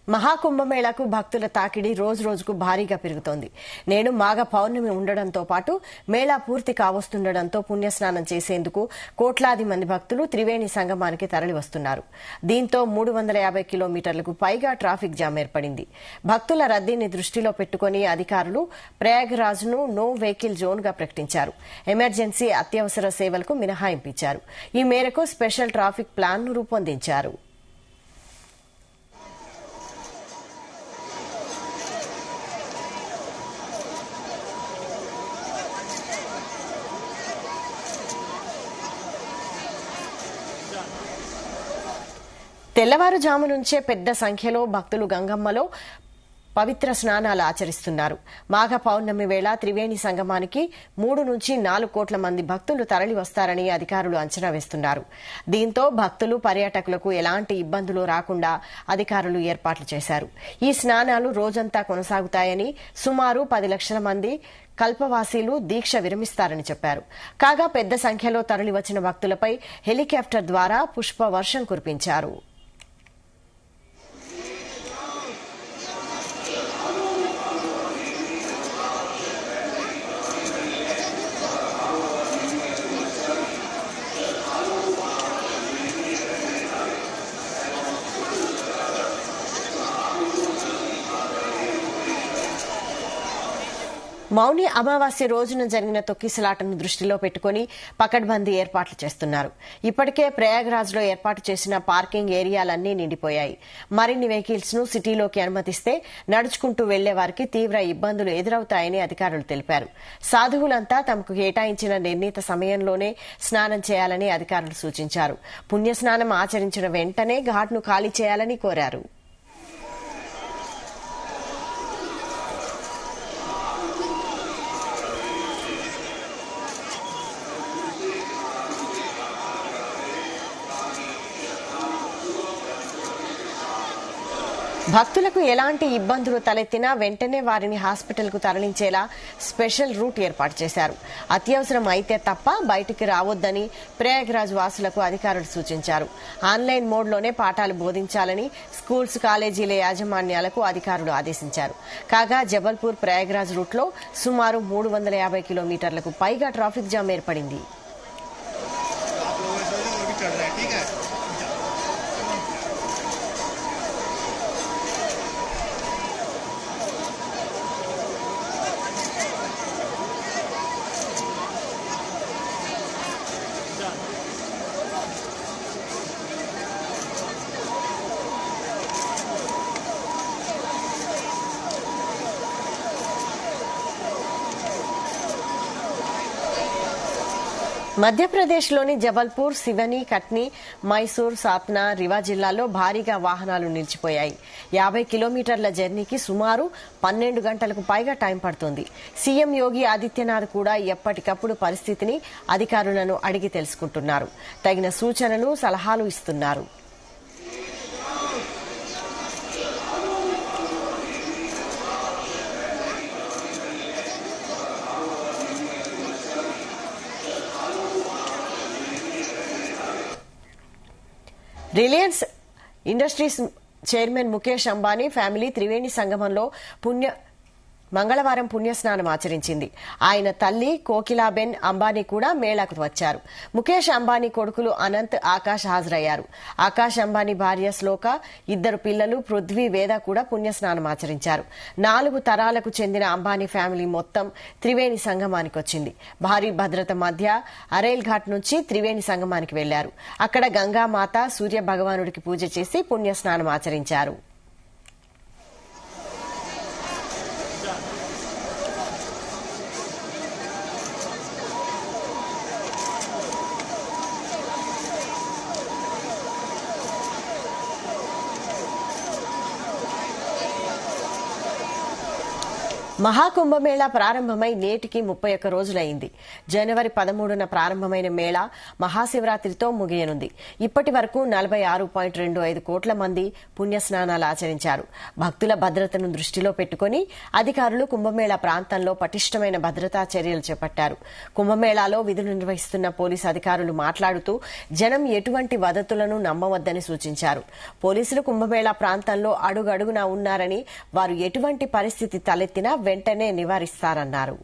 మహాకుంభమేళాకు భక్తుల తాకిడి రోజు రోజుకు భారీగా పెరుగుతోంది. నేడు మాఘ పౌర్ణమి ఉండడంతో పాటు మేళా పూర్తి కావస్తుండటంతో పుణ్యస్నానం చేసేందుకు కోట్లాది మంది భక్తులు త్రివేణి సంగమానికి తరలివస్తున్నారు. దీంతో 350 కిలోమీటర్లకు పైగా ట్రాఫిక్ జామ్ ఏర్పడింది. భక్తుల రద్దీని దృష్టిలో పెట్టుకుని అధికారులు ప్రయాగ్రాజ్ను నో వెహికల్ జోన్ గా ప్రకటించారు. ఎమర్జెన్సీ అత్యవసర సేవలకు మినహాయింపించారు. ఈ మేరకు స్పెషల్ ట్రాఫిక్ ప్లాన్ ను రూపొందించారు. తెల్లవారుజాము నుంచే పెద్ద సంఖ్యలో భక్తులు గంగమ్మలో పవిత్ర స్నానాలు ఆచరిస్తున్నారు. మాఘ పౌర్ణమి వేళ త్రివేణి సంగమానికి 3 నుంచి 4 కోట్ల మంది భక్తులు తరలి వస్తారని అధికారులు అంచనా వేస్తున్నారు. దీంతో భక్తులు పర్యాటకులకు ఎలాంటి ఇబ్బందులు రాకుండా అధికారులు ఏర్పాట్లు చేశారు. ఈ స్నానాలు రోజంతా కొనసాగుతాయని, సుమారు 10 లక్షల మంది కల్పవాసీలు దీక్ష విరమిస్తారని చెప్పారు. కాగా పెద్ద సంఖ్యలో తరలివచ్చిన భక్తులపై హెలికాప్టర్ ద్వారా పుష్ప వర్షం కురిపించారు. మౌని అమావాస్య రోజున జరిగిన తొక్కిసలాటను దృష్టిలో పెట్టుకుని పకడ్బందీ ఏర్పాట్లు చేస్తున్నారు. ఇప్పటికే ప్రయాగ్రాజ్ లో ఏర్పాటు చేసిన పార్కింగ్ ఏరియాలన్నీ నిండిపోయాయి. మరిన్ని వెహికల్స్ ను సిటీలోకి అనుమతిస్తే నడుచుకుంటూ వెళ్లే వారికి తీవ్ర ఇబ్బందులు ఎదురవుతాయని అధికారులు తెలిపారు. సాధువులంతా తమకు కేటాయించిన నిర్ణీత సమయంలోనే స్నానం చేయాలని అధికారులు సూచించారు. పుణ్యస్నానం ఆచరించిన వెంటనే ఘాట్ను ఖాళీ చేయాలని కోరారు. భక్తులకు ఎలాంటి ఇబ్బందులు తలెత్తినా వెంటనే వారిని హాస్పిటల్కు తరలించేలా స్పెషల్ రూట్ ఏర్పాటు చేశారు. అత్యవసరం అయితే తప్ప బయటికి రావొద్దని ప్రయాగ్రాజ్ వాసులకు అధికారులు సూచించారు. ఆన్లైన్ మోడ్లోనే పాఠాలు బోధించాలని స్కూల్స్, కాలేజీల యాజమాన్యాలకు అధికారులు ఆదేశించారు. కాగా జబల్పూర్ ప్రయాగ్రాజ్ రూట్లో సుమారు 350 కిలోమీటర్లకు పైగా ట్రాఫిక్ జామ్ ఏర్పడింది. మధ్యప్రదేశ్లోని జబల్పూర్, సివని, కట్నీ, మైసూర్, సాత్నా, రివా జిల్లాల్లో భారీగా వాహనాలు నిలిచిపోయాయి. 50 కిలోమీటర్ల జర్నీకి సుమారు 12 గంటలకు పైగా టైం పడుతుంది. సీఎం యోగి ఆదిత్యనాథ్ కూడా ఎప్పటికప్పుడు పరిస్థితిని అధికారులను అడిగి తెలుసుకుంటున్నారు. తగిన సూచనలు, సలహాలు ఇస్తున్నారు. Reliance Industries chairman Mukesh Ambani family Triveni సంగమంలో మంగళవారం పుణ్యస్నానం ఆచరించింది. ఆయన తల్లి కోకిలాబెన్ అంబానీ కూడా మేళాకు వచ్చారు. ముఖేష్ అంబానీ కొడుకులు అనంత్, ఆకాష్ హాజరయ్యారు. ఆకాష్ అంబానీ భార్య శ్లోక, 2 పిల్లలు పృథ్వీ, వేద కూడా పుణ్యస్నానం ఆచరించారు. 4 తరాలకు చెందిన అంబానీ ఫ్యామిలీ మొత్తం త్రివేణి సంగమానికి వచ్చింది. భారీ భద్రత మధ్య అరైల్ ఘాట్ నుంచి త్రివేణి సంగమానికి వెళ్లారు. అక్కడ గంగామాత, సూర్య భగవానుడికి పూజ చేసి పుణ్యస్నానం ఆచరించారు. మహాకుంభమేళా ప్రారంభమై నేటికి 31 రోజులైంది. జనవరి 13న ప్రారంభమైన మేళా మహాశివరాత్రితో ముగియనుంది. ఇప్పటి వరకు 46.25 కోట్ల మంది పుణ్యస్నానాలు ఆచరించారు. భక్తుల భద్రతను దృష్టిలో పెట్టుకుని అధికారులు కుంభమేళా ప్రాంతంలో పటిష్టమైన భద్రతా చర్యలు చేపట్టారు. కుంభమేళాలో విధులు నిర్వహిస్తున్న పోలీసు అధికారులు మాట్లాడుతూ జనం ఎటువంటి వదంతులను నమ్మవద్దని సూచించారు. పోలీసులు కుంభమేళా ప్రాంతంలో అడుగడుగునా ఉన్నారని, వారు ఎటువంటి పరిస్థితి తలెత్తినా వెంటనే నివారిస్తారన్నారు.